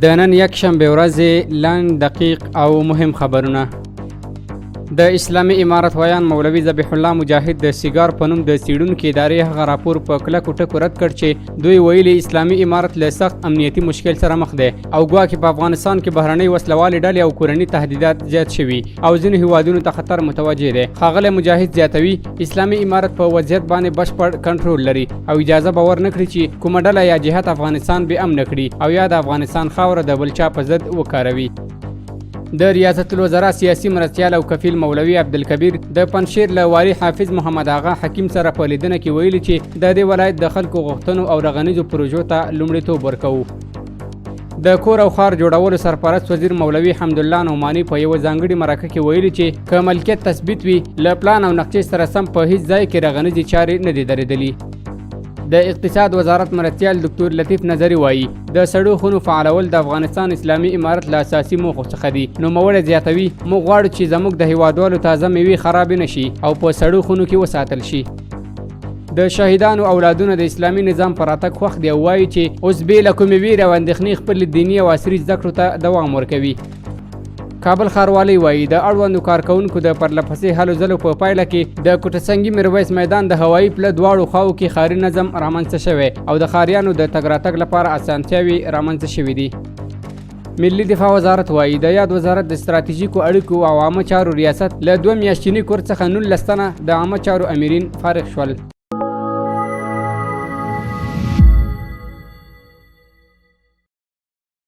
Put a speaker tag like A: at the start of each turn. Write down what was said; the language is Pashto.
A: د نن یکشنبه ورځې لنډ دقیق او مهم خبرونه. د اسلامي امارت ویان مولوي ذبیح الله مجاهد د سیګار په نوم د څېړونکو ادارې هغه راپور په کلکو ټکو رد کړ چې دوی ویلي اسلامي امارت له سخت امنیتي مشکل سره مخ دی او ګواکې په افغانستان کې بهرنۍ وسلوالې ډلې او کورني تهدیدات زیات شوي او ځینو هیوادونو ته خطر متوجه دی. ښاغلی مجاهد زیاتوي اسلامي امارت په وضعیت باندې بشپړ کنټرول لري او اجازه به ور نه کړي چې کومه ډله یا جهت افغانستان بې امنه کړي او یا د افغانستان خاوره د بل چا په ضد وکاروي. د ریاست الوزرا سیاسي مرستیال او کفیل مولوي عبدالکبیر د پنجشیر له والي حافظ محمد آغا حکیم سره په لیدنه کې ویلي چې د دې ولایت د خلکو غوښتنو او رغنیزو پروژو ته لومړیتوب ورکوو. د کور او ښار جوړولو سرپرست وزیر مولوي حمدالله نعماني په یوه ځانګړي مرکه کې ویلي چې که ملکیت تثبیت وي له پلان او نقشې سره سم په هیڅ ځای کې رغنیزې چارې نه دي درېدلي. د اقتصاد وزارت مرستیال دکتور لطیف نظری وایي د سړو خونو فعالول د افغانستان اسلامي امارت له اساسي موخو څخه دي. نوموړی زیاتوي موږ غواړو چې زموږ د هیوادوالو تازه میوې خرابې نه شي او په سړو خونو کې وساتل شي. د شهیدانو اولادونه د اسلامي نظام پر راتګ خوښ دي او وایي چې اوس بې له کومې ویرې او اندېښنې خپل دیني او عصري زده کړو ته دوام ورکوي. کابل ښاروالۍ وایي د اړوندو کارکوونکو د پرلپسې هلو ځلو په پایله کې د کوټسنګي میرویس میدان د هوایي پله دواړو خواو کې ښاري نظم رامنځته شوی او د ښاریانو د تګ راتګ لپاره اسانتیاوې رامنځته شوي دي. ملي دفاع وزارت وایي د یاد وزارت د ستراتیژیکو اړیکو او عامه چارو ریاست له 2 میاشتني کور څخه 19 تنه د عامه چارو امیرین فارغ شول.